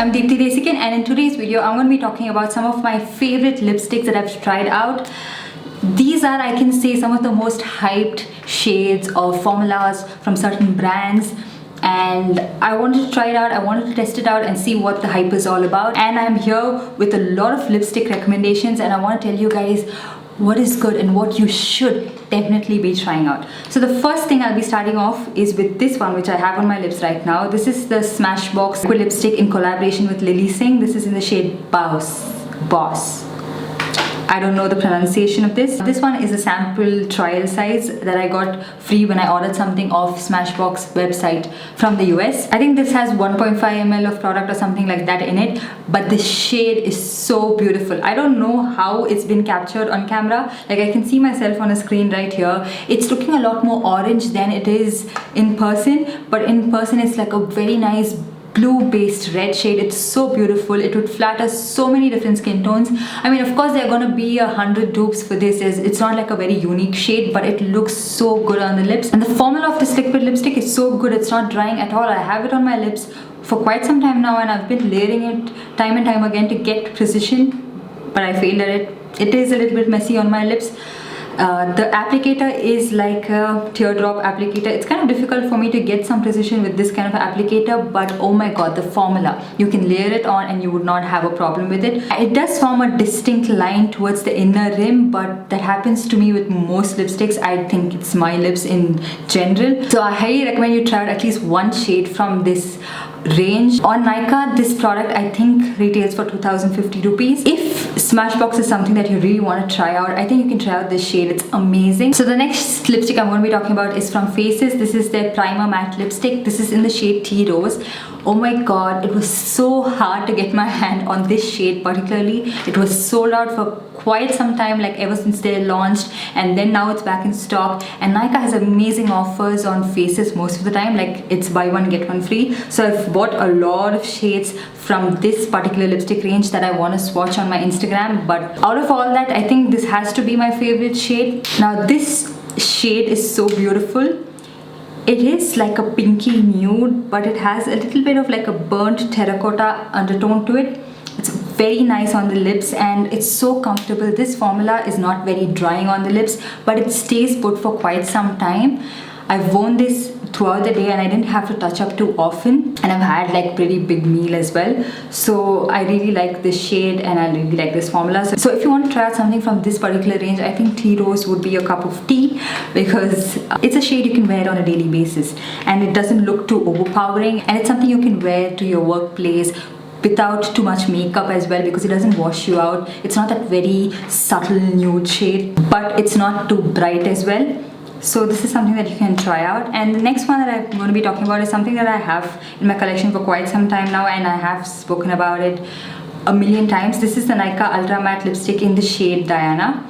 I'm Deepthi Desikan, and in today's video I'm going to be talking about some of my favorite lipsticks that I've tried out. These are, I can say, some of the most hyped shades or formulas from certain brands, and I wanted to try it out, I wanted to test it out and see what the hype is all about. And I'm here with a lot of lipstick recommendations, and I want to tell you guys what is good and what you should definitely be trying out. So the first thing I'll be starting off is with this one, which I have on my lips right now. This is the Smashbox liquid lipstick in collaboration with Lily Singh. This is in the shade Bawse. I don't know the pronunciation of this. This one is a sample trial size that I got free when I ordered something off Smashbox website from the US. I think this has 1.5 ml of product or something like that in it, but the shade is so beautiful. I don't know how it's been captured on camera. Like, I can see myself on a screen right here. It's looking a lot more orange than it is in person, but in person it's like a very nice blue based red shade. It's so beautiful. It would flatter so many different skin tones. I mean, of course there are going to be 100 dupes for this. It's not like a very unique shade, but it looks so good on the lips, and the formula of this liquid lipstick is so good. It's not drying at all. I have it on my lips for quite some time now, and I've been layering it time and time again to get precision, but I failed at it. It is a little bit messy on my lips. The applicator is like a teardrop applicator. It's kind of difficult for me to get some precision with this kind of applicator, but oh my god, the formula, you can layer it on and you would not have a problem with it. It does form a distinct line towards the inner rim, but that happens to me with most lipsticks. I think it's my lips in general. So I highly recommend you try out at least one shade from this range. On Nykaa, this product I think retails for 2050 rupees. If Smashbox is something that you really want to try out, I think you can try out this shade. It's amazing. So the next lipstick I'm going to be talking about is from Faces. This is their primer matte lipstick. This is in the shade Tea Rose. Oh my god, it was so hard to get my hand on this shade particularly. It was sold out for quite some time, like ever since they launched, and then now it's back in stock. And Nykaa has amazing offers on Faces most of the time, like it's buy one get one free. So I've bought a lot of shades from this particular lipstick range that I want to swatch on my Instagram, but out of all that, I think this has to be my favorite shade. Now this shade is so beautiful. It is like a pinky nude, but it has a little bit of like a burnt terracotta undertone to it. It's very nice on the lips and it's so comfortable. This formula is not very drying on the lips, but it stays put for quite some time. I've worn this throughout the day and I didn't have to touch up too often, and I've had like pretty big meal as well. So I really like this shade and I really like this formula. So if you want to try out something from this particular range, I think Tea Rose would be your cup of tea, because it's a shade you can wear on a daily basis and it doesn't look too overpowering, and it's something you can wear to your workplace without too much makeup as well, because it doesn't wash you out. It's not that very subtle nude shade, but it's not too bright as well. So this is something that you can try out. And the next one that I'm going to be talking about is something that I have in my collection for quite some time now, and I have spoken about it a million times. This is the Nykaa Ultra Matte Lipstick in the shade Diana.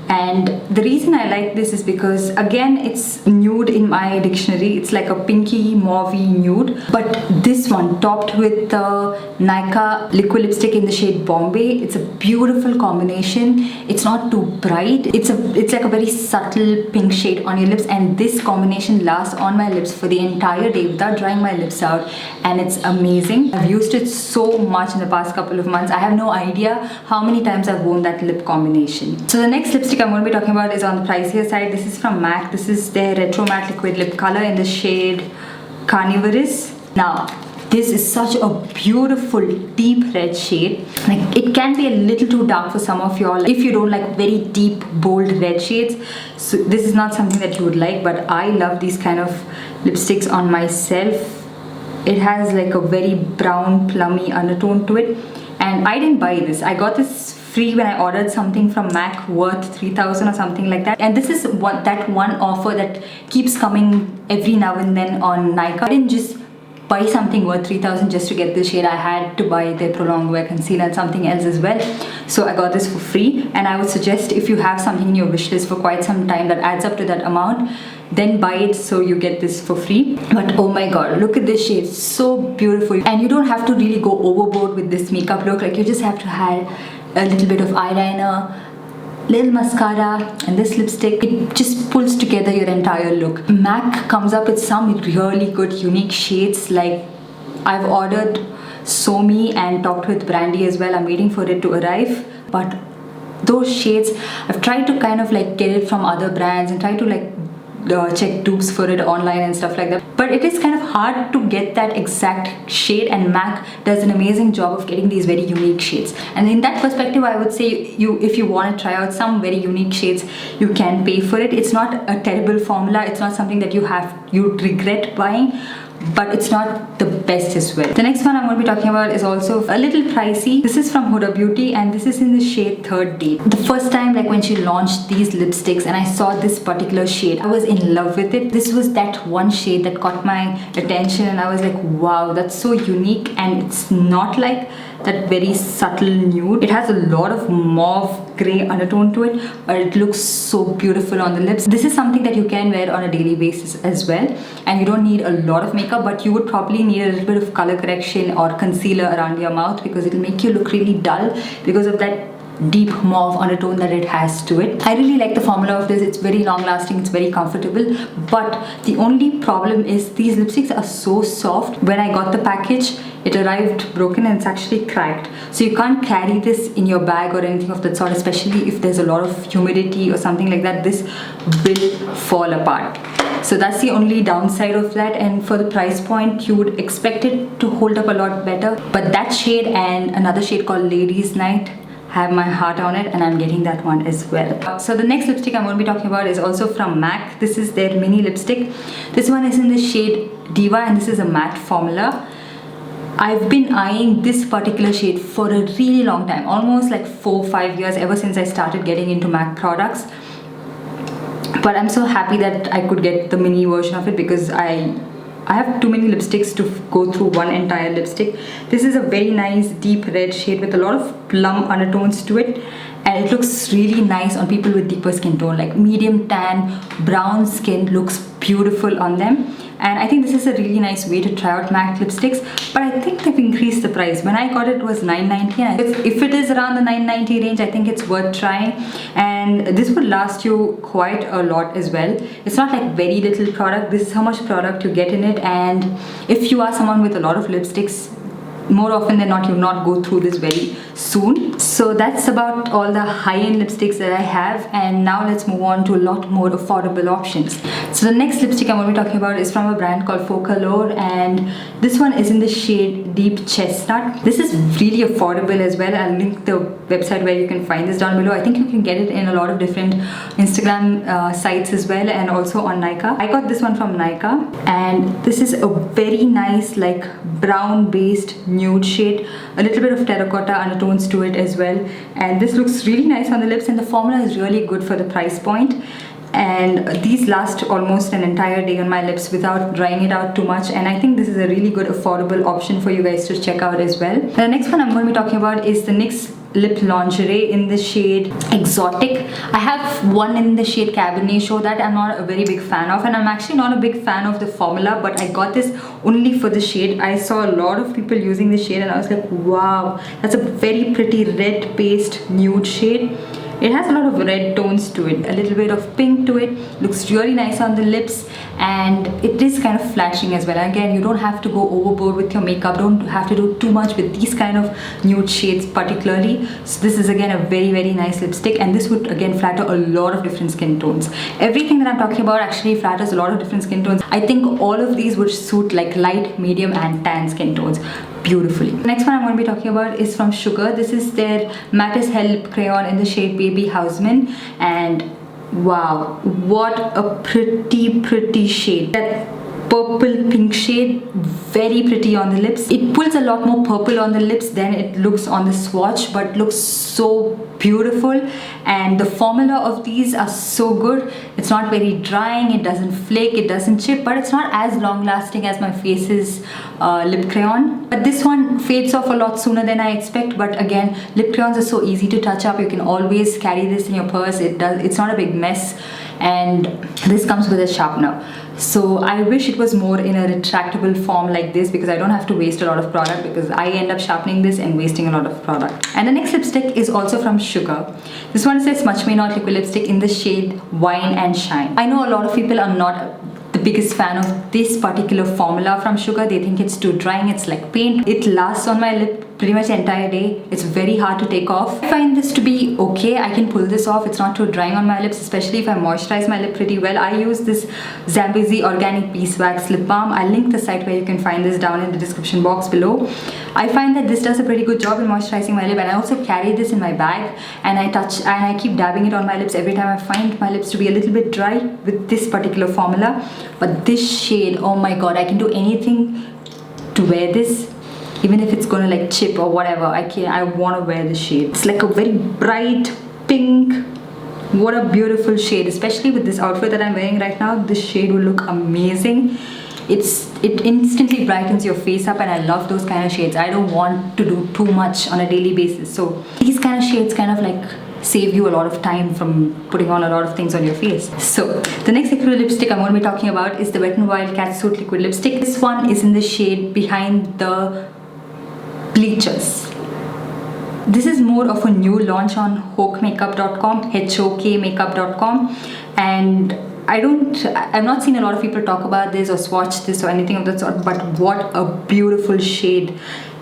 And the reason I like this is because, again, it's nude in my dictionary. It's like a pinky mauvey nude, but this one topped with the Nykaa liquid lipstick in the shade Bombay. It's a beautiful combination. It's not too bright. It's like a very subtle pink shade on your lips, and this combination lasts on my lips for the entire day without drying my lips out, and it's amazing. I've used it so much in the past couple of months. I have no idea how many times I've worn that lip combination. So the next lipstick I'm going to be talking about is on the pricier side. This is from MAC. This is their retro matte liquid lip color in the shade Carnivorous. Now this is such a beautiful deep red shade. Like, it can be a little too dark for some of y'all if you don't like very deep bold red shades. So this is not something that you would like, but I love these kind of lipsticks on myself. It has like a very brown plummy undertone to it, and I didn't buy this. I got this free when I ordered something from MAC worth 3,000 or something like that. And this is that one offer that keeps coming every now and then on Nykaa. I didn't just buy something worth 3,000 just to get this shade. I had to buy their prolonged wear concealer and something else as well. So I got this for free, and I would suggest, if you have something in your wish list for quite some time that adds up to that amount, then buy it so you get this for free. But oh my god, look at this shade. It's so beautiful, and you don't have to really go overboard with this makeup look. Like, you just have to have a little bit of eyeliner, little mascara, and this lipstick. It just pulls together your entire look. MAC comes up with some really good unique shades. Like, I've ordered So Me and talked with Brandy as well. I'm waiting for it to arrive, but those shades, I've tried to kind of like get it from other brands and try to like check dupes for it online and stuff like that, but it is kind of hard to get that exact shade, and MAC does an amazing job of getting these very unique shades. And in that perspective, I would say if you want to try out some very unique shades, you can pay for it. It's not a terrible formula, it's not something that you'd regret buying, but it's not the best as well. The next one I'm going to be talking about is also a little pricey. This is from HUDA Beauty and this is in the shade Third Date. The first time like when she launched these lipsticks and I saw this particular shade, I was in love with it. This was that one shade that caught my attention and I was like, wow, that's so unique, and it's not like that very subtle nude. It has a lot of mauve grey undertone to it, but it looks so beautiful on the lips. This is something that you can wear on a daily basis as well, and you don't need a lot of makeup, but you would probably need a little bit of color correction or concealer around your mouth because it'll make you look really dull because of that deep mauve undertone that it has to it. I really like the formula of this. It's very long lasting, it's very comfortable, but the only problem is these lipsticks are so soft. When I got the package, it arrived broken and it's actually cracked, so you can't carry this in your bag or anything of that sort, especially if there's a lot of humidity or something like that. This will fall apart. So that's the only downside of that, and for the price point you would expect it to hold up a lot better. But that shade and another shade called Ladies Night have my heart on it, and I'm getting that one as well. So the next lipstick I'm going to be talking about is also from MAC. This is their mini lipstick. This one is in the shade Diva and this is a matte formula. I've been eyeing this particular shade for a really long time, almost like 4-5 years, ever since I started getting into MAC products. But I'm so happy that I could get the mini version of it because I have too many lipsticks to go through one entire lipstick. This is a very nice deep red shade with a lot of plum undertones to it, and it looks really nice on people with deeper skin tone, like medium tan, brown skin looks beautiful on them. And I think this is a really nice way to try out MAC lipsticks, but I think they've increased the price. When I got it, it was $9.90, and if it is around the $9.90 range, I think it's worth trying, and this would last you quite a lot as well. It's not like very little product. This is how much product you get in it, and if you are someone with a lot of lipsticks, more often than not, you'll not go through this very soon. So that's about all the high-end lipsticks that I have, and now let's move on to a lot more affordable options. So the next lipstick I'm going to be talking about is from a brand called Focallure, and this one is in the shade Deep Chestnut. This is really affordable as well. I'll link the website where you can find this down below. I think you can get it in a lot of different Instagram sites as well, and also on Nykaa. I got this one from Nykaa, and this is a very nice like brown based nude shade, a little bit of terracotta undertones to it as well, and this looks really nice on the lips, and the formula is really good for the price point. And these last almost an entire day on my lips without drying it out too much, and I think this is a really good affordable option for you guys to check out as well. The next one I'm going to be talking about is the NYX lip lingerie in the shade Exotic. I have one in the shade Cabernet Show that I'm not a very big fan of, and I'm actually not a big fan of the formula, but I got this only for the shade. I saw a lot of people using the shade and I was like, wow, that's a very pretty red paste nude shade. It has a lot of red tones to it, a little bit of pink to it, looks really nice on the lips, and it is kind of flashing as well. Again, you don't have to go overboard with your makeup, don't have to do too much with these kind of nude shades particularly. So this is again a very nice lipstick, and this would again flatter a lot of different skin tones. Everything that I'm talking about actually flatters a lot of different skin tones. I think all of these would suit like light, medium and tan skin tones beautifully. The next one I'm going to be talking about is from Sugar. This is their Matte as Hell lip crayon in the shade Baby Houseman, and wow, what a pretty shade. That purple pink shade, very pretty on the lips. It pulls a lot more purple on the lips than it looks on the swatch, but looks so beautiful, and the formula of these are so good. It's not very drying, it doesn't flake, it doesn't chip, but it's not as long lasting as my Face's lip crayon. But this one fades off a lot sooner than I expect, but again, lip crayons are so easy to touch up. You can always carry this in your purse. It's not a big mess, and this comes with a sharpener. So I wish it was more in a retractable form like this, because I don't have to waste a lot of product, because I end up sharpening this and wasting a lot of product. And the next lipstick is also from Sugar. This one says Smudge Me Not liquid lipstick in the shade Wine and Shine. I know a lot of people are not the biggest fan of this particular formula from Sugar. They think it's too drying, it's like paint. It lasts on my lip pretty much the entire day. It's very hard to take off. I find this to be okay. I can pull this off. It's not too drying on my lips, especially if I moisturize my lip pretty well. I use this Zambezi Organic Beeswax Lip Balm. I'll link the site where you can find this down in the description box below. I find that this does a pretty good job in moisturizing my lip, and I also carry this in my bag, and I keep dabbing it on my lips every time I find my lips to be a little bit dry with this particular formula. But this shade, oh my god, I can do anything to wear this. Even if it's gonna like chip or whatever, I want to wear this shade. It's like a very bright pink. What a beautiful shade, especially with this outfit that I'm wearing right now. This shade will look amazing. It instantly brightens your face up, and I love those kind of shades. I don't want to do too much on a daily basis, so these kind of shades kind of like save you a lot of time from putting on a lot of things on your face. So the next liquid lipstick I'm going to be talking about is the Wet n Wild Catsuit liquid lipstick. This one is in the shade Behind the Bleachers. This is more of a new launch on hokmakeup.com, HOKmakeup.com, and I've not seen a lot of people talk about this or swatch this or anything of that sort, but what a beautiful shade.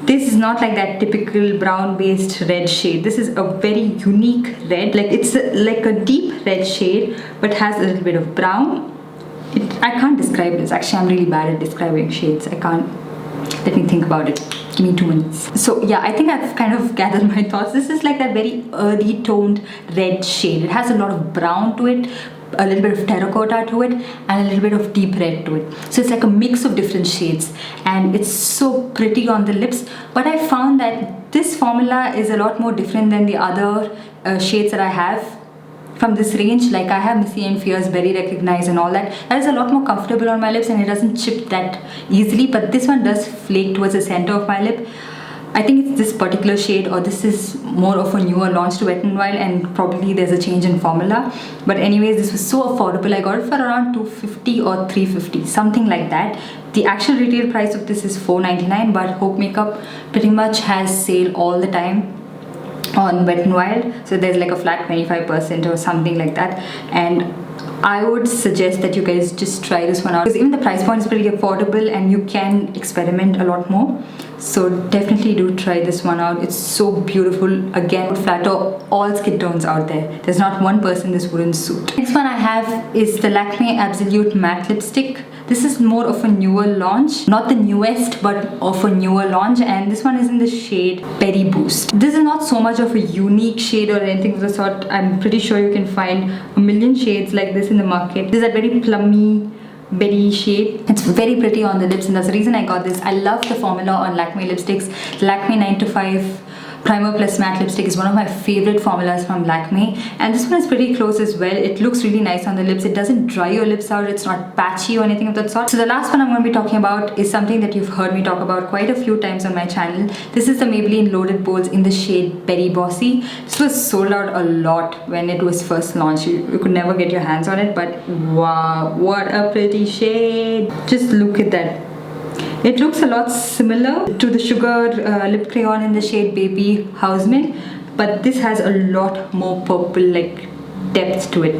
This is not like that typical brown based red shade. This is a very unique red. Like it's like a deep red shade but has a little bit of brown. I can't describe this. Actually, I'm really bad at describing shades. I can't. Let me think about it. Give me 2 minutes. So yeah, I think I've kind of gathered my thoughts. This is like that very earthy toned red shade. It has a lot of brown to it, a little bit of terracotta to it, and a little bit of deep red to it. So it's like a mix of different shades, and it's so pretty on the lips. But I found that this formula is a lot more different than the other shades that I have from this range. Like I have Missy and Fierce, Berry Recognize and all that. That is a lot more comfortable on my lips, and it doesn't chip that easily, but this one does flake towards the center of my lip. I think it's this particular shade, or this is more of a newer launch to Wet n Wild, and probably there's a change in formula. But anyways, this was so affordable. I got it for around $250 or $350, something like that. The actual retail price of this is $4.99, but Hope Makeup pretty much has sale all the time on Wet n Wild, so there's like a flat 25% or something like that, and I would suggest that you guys just try this one out, because even the price point is pretty affordable and you can experiment a lot more. So definitely do try this one out. It's so beautiful. Again, would flatter all skin tones out there. There's not one person this wouldn't suit. Next one I have is the Lakmé Absolute Matte Lipstick. This is more of a newer launch, not the newest, but of a newer launch, and this one is in the shade Berry Boost. This is not so much of a unique shade or anything of the sort. I'm pretty sure you can find a million shades like this in the market. This is a very plummy berry shade. It's very pretty on the lips, and that's the reason I got this. I love the formula on Lakmé lipsticks. Lakmé 9 to 5 Primer Plus Matte Lipstick is one of my favorite formulas from Lakmé, and this one is pretty close as well. It looks really nice on the lips. It doesn't dry your lips out. It's not patchy or anything of that sort. So the last one I'm going to be talking about is something that you've heard me talk about quite a few times on my channel. This is the Maybelline Loaded Bolts in the shade Berry Bossy. This was sold out a lot when it was first launched. You could never get your hands on it, but wow, what a pretty shade. Just look at that. It looks a lot similar to the Sugar lip crayon in the shade Baby Houseman, but this has a lot more purple like depth to it.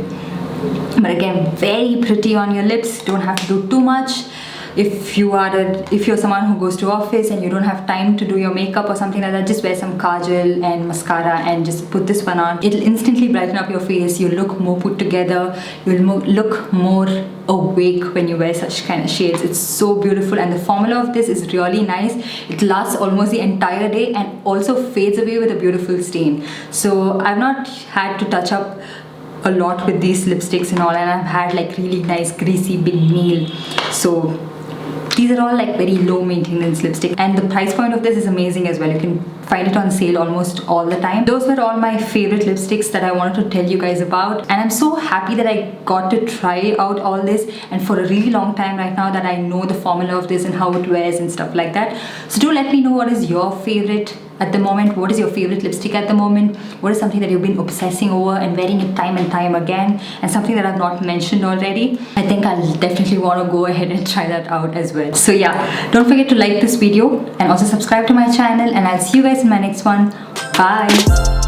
But again, very pretty on your lips. Don't have to do too much. If you're someone who goes to office and you don't have time to do your makeup or something like that, just wear some kajal and mascara and just put this one on. It'll instantly brighten up your face. You'll look more put together. You'll look more awake when you wear such kind of shades. It's so beautiful, and the formula of this is really nice. It lasts almost the entire day and also fades away with a beautiful stain. So I've not had to touch up a lot with these lipsticks and all, and I've had like really nice greasy big nail. So these are all like very low maintenance lipstick, and the price point of this is amazing as well. You can find it on sale almost all the time. Those were all my favorite lipsticks that I wanted to tell you guys about, and I'm so happy that I got to try out all this, and for a really long time right now that I know the formula of this and how it wears and stuff like that. So do let me know what is your favorite at the moment. What is your favorite lipstick at the moment? What is something that you've been obsessing over and wearing it time and time again, and something that I've not mentioned already? I think I'll definitely want to go ahead and try that out as well. So yeah, don't forget to like this video and also subscribe to my channel, and I'll see you guys in my next one. Bye.